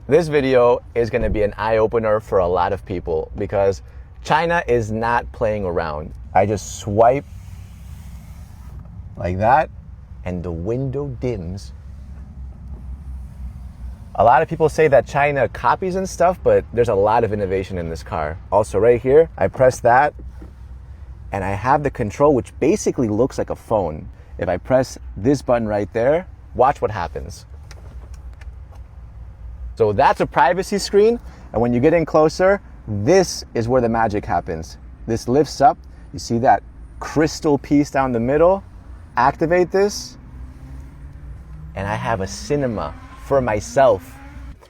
This video is going to be an eye-opener for a lot of people because China is not playing around. I just swipe like that and the window dims. A lot of people say that China copies and stuff, but there's a lot of innovation in this car. Also right here, I press that and I have the control, which basically looks like a phone. If I press this button right there, watch what happens. So that's a privacy screen, and when you get in closer, this is where the magic happens. This lifts up, you see that crystal piece down the middle, activate this, and I have a cinema for myself.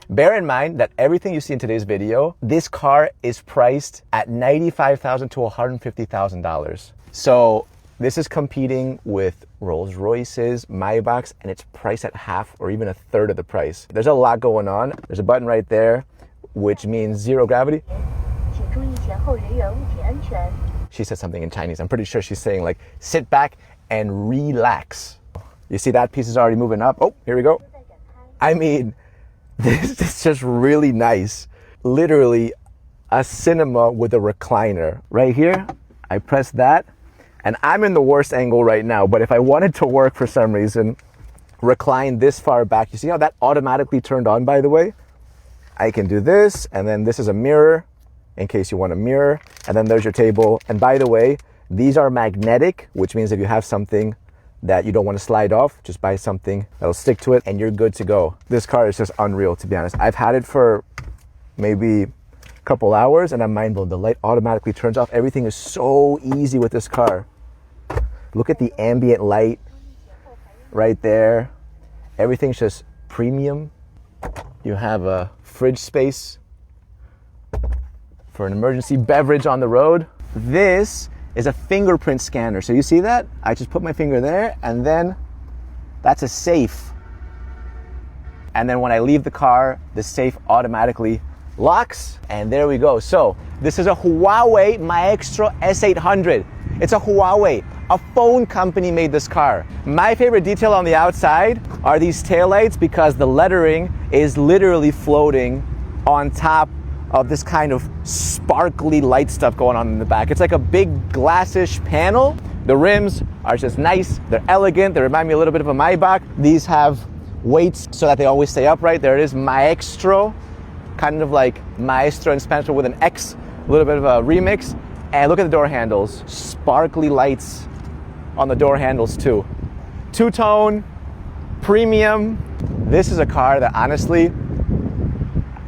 Bear in mind that everything you see in today's video, this car is priced at $95,000 to $150,000. So this is competing with Rolls Royces, Maybachs, and it's priced at half or even a third of the price. There's a lot going on. There's a button right there, which means zero gravity. She said something in Chinese. I'm pretty sure she's saying like, sit back and relax. You see that piece is already moving up. Oh, here we go. I mean, this is just really nice. Literally a cinema with a recliner. Right here, I press that. And I'm in the worst angle right now, but if I wanted to work for some reason, recline this far back, you see how that automatically turned on, by the way? I can do this, and then this is a mirror, in case you want a mirror, and then there's your table. And by the way, these are magnetic, which means if you have something that you don't want to slide off, just buy something that'll stick to it, and you're good to go. This car is just unreal, to be honest. I've had it for maybe a couple hours, and I'm mind blown. The light automatically turns off. Everything is so easy with this car. Look at the ambient light right there. Everything's just premium. You have a fridge space for an emergency beverage on the road. This is a fingerprint scanner. So you see that? I just put my finger there and then that's a safe. And then when I leave the car, the safe automatically locks and there we go. So this is a Huawei Meaxtro S800. It's a Huawei. A phone company made this car. My favorite detail on the outside are these taillights because the lettering is literally floating on top of this kind of sparkly light stuff going on in the back. It's like a big glassish panel. The rims are just nice. They're elegant. They remind me a little bit of a Maybach. These have weights so that they always stay upright. There it is, Meaxtro, kind of like maestro in Spanish with an X, a little bit of a remix. And look at the door handles, sparkly lights on the door handles too. Two-tone, premium. This is a car that honestly,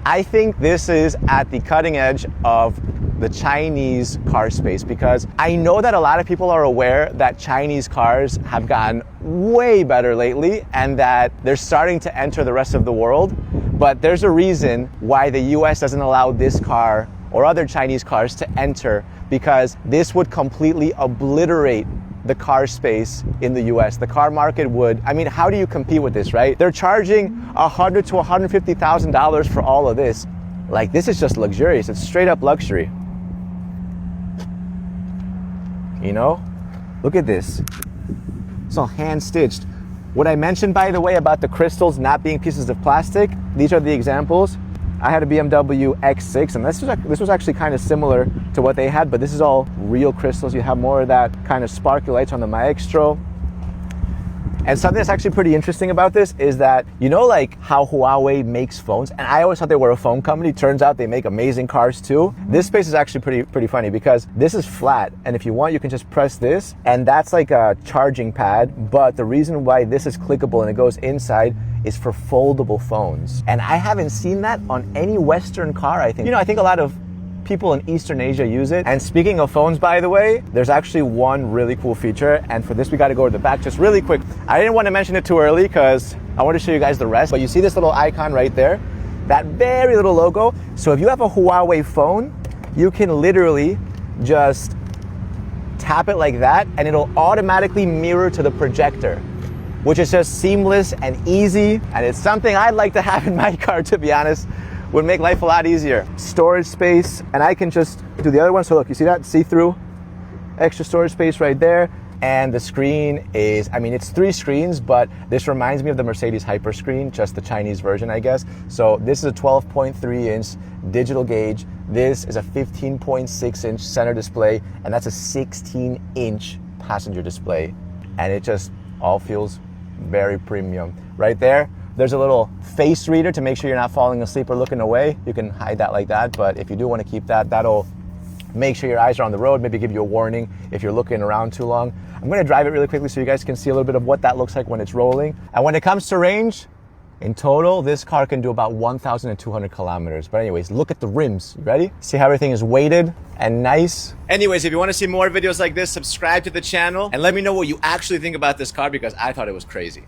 I think this is at the cutting edge of the Chinese car space because I know that a lot of people are aware that Chinese cars have gotten way better lately and that they're starting to enter the rest of the world. But there's a reason why the US doesn't allow this car or other Chinese cars to enter because this would completely obliterate the car space in the US. The car market would, I mean, how do you compete with this, right? They're charging $100,000 to $150,000 for all of this. Like, this is just luxurious. It's straight up luxury. You know? Look at this. It's all hand stitched. What I mentioned, by the way, about the crystals not being pieces of plastic, these are the examples. I had a BMW X6 and this was actually kind of similar to what they had, but this is all real crystals. You have more of that kind of sparkly lights on the Meaxtro. And something that's actually pretty interesting about this is that, you know, like how Huawei makes phones, and I always thought they were a phone company. Turns out they make amazing cars too. This space is actually pretty funny because this is flat, and if you want, you can just press this, and that's like a charging pad. But the reason why this is clickable and it goes inside is for foldable phones. And I haven't seen that on any Western car, I think. You know, I think a lot of people in Eastern Asia use it. And speaking of phones, by the way, there's actually one really cool feature. And for this, we got to go to the back just really quick. I didn't want to mention it too early because I want to show you guys the rest. But you see this little icon right there? That very little logo. So if you have a Huawei phone, you can literally just tap it like that and it'll automatically mirror to the projector, which is just seamless and easy. And it's something I'd like to have in my car, to be honest. Would make life a lot easier. Storage space, and I can just do the other one. So look, you see that? See-through, extra storage space right there. And the screen is, I mean, it's 3 screens, but this reminds me of the Mercedes Hyper screen, just the Chinese version, I guess. So this is a 12.3 inch digital gauge. This is a 15.6 inch center display, and that's a 16 inch passenger display. And it just all feels very premium. Right there, there's a little face reader to make sure you're not falling asleep or looking away. You can hide that like that, but if you do want to keep that, that'll make sure your eyes are on the road, maybe give you a warning if you're looking around too long. I'm going to drive it really quickly so you guys can see a little bit of what that looks like when it's rolling. And when it comes to range, in total, this car can do about 1,200 kilometers. But anyways, look at the rims. You ready? See how everything is weighted and nice? Anyways, if you want to see more videos like this, subscribe to the channel and let me know what you actually think about this car, because I thought it was crazy.